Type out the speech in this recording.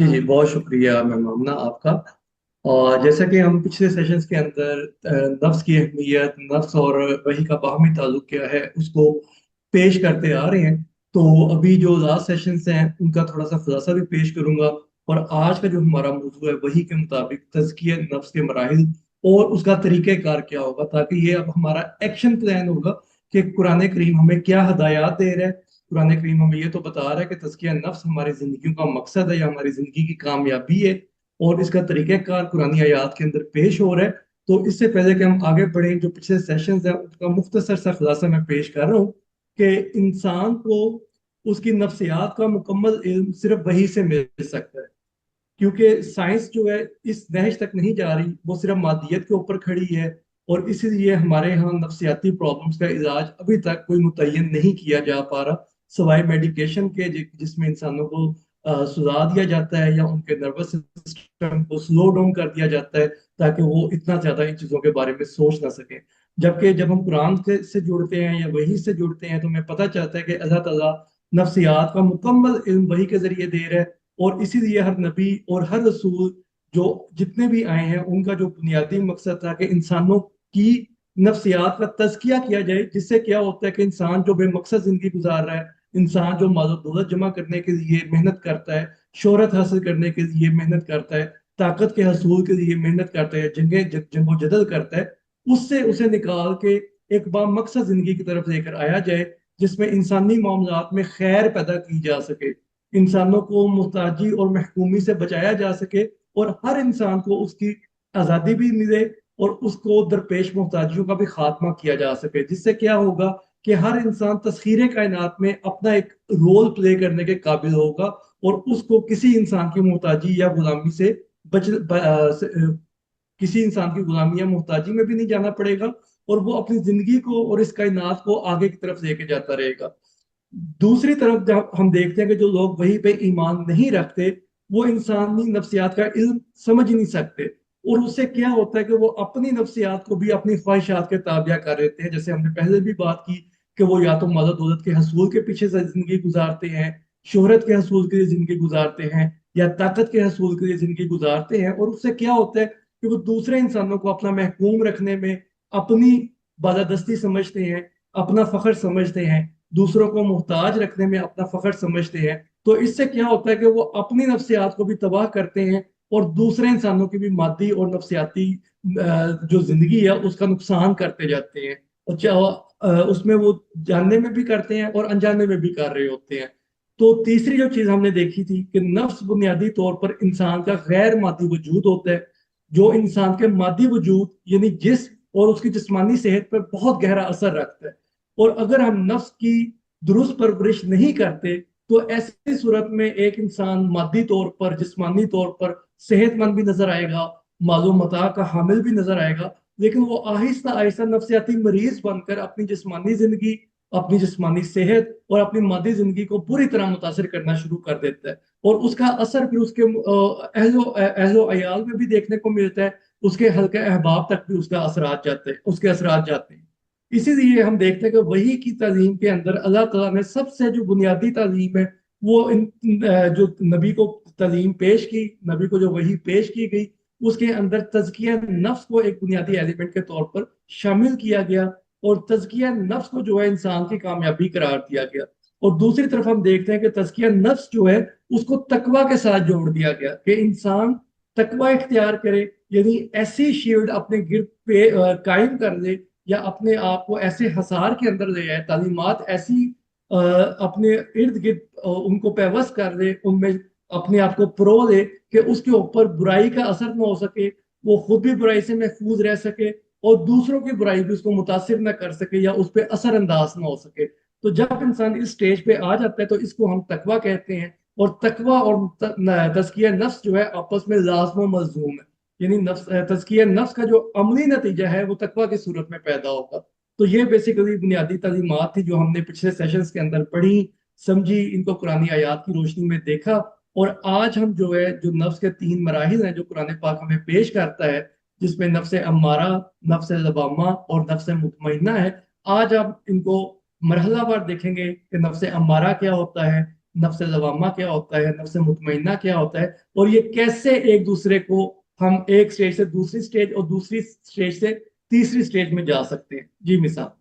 जी जी, बहुत शुक्रिया मेहमाना आपका। और जैसा कि हम पिछले सेशंस के अंदर नफ्स की अहमियत, नफ्स और वही का बाहमी ताल्लुक क्या है उसको पेश करते आ रहे हैं। तो अभी जो लास्ट सेशंस हैं उनका थोड़ा सा खुलासा भी पेश करूंगा। और आज का जो हमारा मौजू है वही के मुताबिक तज़किया नफ्स के मराहिल और उसका तरीक़ेकार क्या होगा, ताकि ये अब हमारा एक्शन प्लान होगा कि कुरान करीम हमें क्या हदायत दे रहा है। कुरान करीम हमें ये तो बता रहा है कि तज़किया नफ्स हमारी जिंदगी का मकसद है या हमारी जिंदगी की कामयाबी है, और इसका तरीक़ाकार कुरानी आयात के अंदर पेश हो रहा है। तो इससे पहले कि हम आगे बढ़ें, जो पिछले सेशंस हैं उसका मुख्तसर सा खुलासा मैं पेश कर रहा हूँ कि इंसान को उसकी नफ्सियात का मुकम्मल इल्म सिर्फ वही से मिल सकता है, क्योंकि साइंस जो है इस नहज तक नहीं जा रही, वो सिर्फ मादियत के ऊपर खड़ी है। और इसीलिए हमारे यहाँ नफ्सियाती प्रॉब्लम्स का इलाज अभी तक कोई मुतय्यन नहीं किया जा पा रहा, सवाए मेडिकेशन के जिसमें इंसानों को सुला दिया जाता है या उनके नर्वस सिस्टम को स्लो डाउन कर दिया जाता है, ताकि वो इतना ज्यादा इन चीजों के बारे में सोच ना सके। जबकि जब हम कुरान से जुड़ते हैं या वही से जुड़ते हैं तो हमें पता चलता है कि अल्लाह ताला नफ्सियात का मुकम्मल इल्म वही के जरिए दे रहा है। और इसीलिए हर नबी और हर रसूल जो जितने भी आए हैं उनका जो बुनियादी मकसद था कि इंसानों की नफ्सियात का तज़किया किया जाए, जिससे क्या होता है कि इंसान जो बेमकसद जिंदगी गुजार रहा है, इंसान जो माल और दौलत जमा करने के लिए मेहनत करता है, शोहरत हासिल करने के लिए मेहनत करता है, ताकत के हसूल के लिए मेहनत करता है, जंगो जदल करता है, उससे उसे निकाल के एक बामकसद जिंदगी की तरफ लेकर आया जाए, जिसमें इंसानी मामलात में खैर पैदा की जा सके, इंसानों को मुहताजी और महकूमी से बचाया जा सके, और हर इंसान को उसकी आज़ादी भी मिले, और उसको दरपेश मोहताजियों का भी खात्मा किया जा सके, जिससे क्या होगा कि हर इंसान तस्खीर कायनात में अपना एक रोल प्ले करने के काबिल होगा, और उसको किसी इंसान की मोहताजी या गुलामी से किसी इंसान की गुलामी या मोहताजी में भी नहीं जाना पड़ेगा, और वो अपनी जिंदगी को और इस कायनात को आगे की तरफ लेके जाता रहेगा। दूसरी तरफ जब हम देखते हैं कि जो लोग वही पे ईमान नहीं रखते, वो इंसानी नफ्सियात का इल्म समझ ही नहीं सकते, और उससे क्या होता है कि वो अपनी नफ्सियात को भी अपनी ख्वाहिशात के ताबिया कर देते हैं। जैसे हमने पहले भी बात की कि वो या तो माल दौलत के हसूल के पीछे से जिंदगी गुजारते हैं, शोहरत के हसूल के लिए जिंदगी गुजारते हैं, या ताकत के हसूल के लिए जिंदगी गुजारते हैं, और उससे क्या होता है कि वो दूसरे इंसानों को अपना महकूम रखने में अपनी बालादस्ती समझते हैं, अपना फख्र समझते हैं, दूसरों को मुहताज रखने में अपना फख्र समझते हैं। तो इससे क्या होता है कि वो अपनी नफ्सियात को भी तबाह करते हैं, और दूसरे इंसानों की भी मादी और नफ्सियाती जो जिंदगी है उसका नुकसान करते जाते हैं, और उसमें वो जानने में भी करते हैं और अनजाने में भी कर रहे होते हैं। तो तीसरी जो चीज हमने देखी थी कि नफ्स बुनियादी तौर पर इंसान का गैर मादी वजूद होता है, जो इंसान के मादी वजूद यानी जिस्म और उसकी जिस्मानी सेहत पर बहुत गहरा असर रखता है। और अगर हम नफ्स की दुरुस्त परवरिश नहीं करते तो ऐसी सूरत में एक इंसान मादी तौर पर, जिस्मानी तौर पर सेहतमंद भी नजर आएगा, मालूम मता का हामिल भी नजर आएगा, लेकिन वो आहिस्ता आहिस्ता नफ्सियाती मरीज बनकर अपनी जिस्मानी जिंदगी, अपनी जिस्मानी सेहत और अपनी मादी जिंदगी को बुरी तरह मुतासर करना शुरू कर देता है। और उसका असर फिर उसके अहलो अयाल में भी देखने को मिलता है, उसके हल्के अहबाब तक भी उसका असरात जाते हैं, उसके असरात जाते हैं। इसीलिए हम देखते हैं कि वही की तालीम के अंदर अल्लाह ताला ने सबसे जो बुनियादी तालीम है वो जो नबी को तालीम पेश की, नबी को जो वही पेश की गई, उसके अंदर तज़किया नफ्स को एक बुनियादी एलिमेंट के तौर पर शामिल किया गया, और तज़किया नफ्स को जो है इंसान की कामयाबी करार दिया गया। और दूसरी तरफ हम देखते हैं कि तज़किया नफ्स जो है उसको तकवा के साथ जोड़ दिया गया कि इंसान तकवा इख्तियार करे, यानी ऐसी शील्ड अपने गिर्द पे कायम कर ले, या अपने आप को ऐसे हसार के अंदर ले आए, तालीमात ऐसी अपने इर्द गिर्द उनको पेवस कर दे, उनमें अपने आप को प्रो दे कि उसके ऊपर बुराई का असर ना हो सके, वो खुद भी बुराई से महफूज रह सके, और दूसरों की बुराई भी उसको मुतासिर ना कर सके या उस पर असर अंदाज ना हो सके। तो जब इंसान इस स्टेज पे आ जाता है तो इसको हम तकवा कहते हैं। और तकवा और तज़किया नफ्स जो है आपस में लाज़िम मलज़ूम है, यानी नफ्स तज़किया नफ्स का जो अमली नतीजा है वो तकवा की सूरत में पैदा होगा। तो ये बेसिकली बुनियादी तालीमात थी जो हमने पिछले सेशंस के अंदर पढ़ी, समझी, इनको कुरानी आयात की रोशनी में देखा। और आज हम जो है जो नफ्स के तीन मराहिल हैं जो कुरान पाक हमें पेश करता है, जिसमें नफ्स अम्मारा, नफ्स लवामा और नफ्स मुतमइन्ना है, आज आप इनको मरहलावार देखेंगे कि नफ्स अम्मारा क्या होता है, نفس لوامہ کیا ہوتا ہے، نفس مطمئنہ کیا ہوتا ہے، اور یہ کیسے ایک دوسرے کو ہم ایک سٹیج سے دوسری سٹیج اور دوسری سٹیج سے تیسری سٹیج میں جا سکتے ہیں. جی مثال.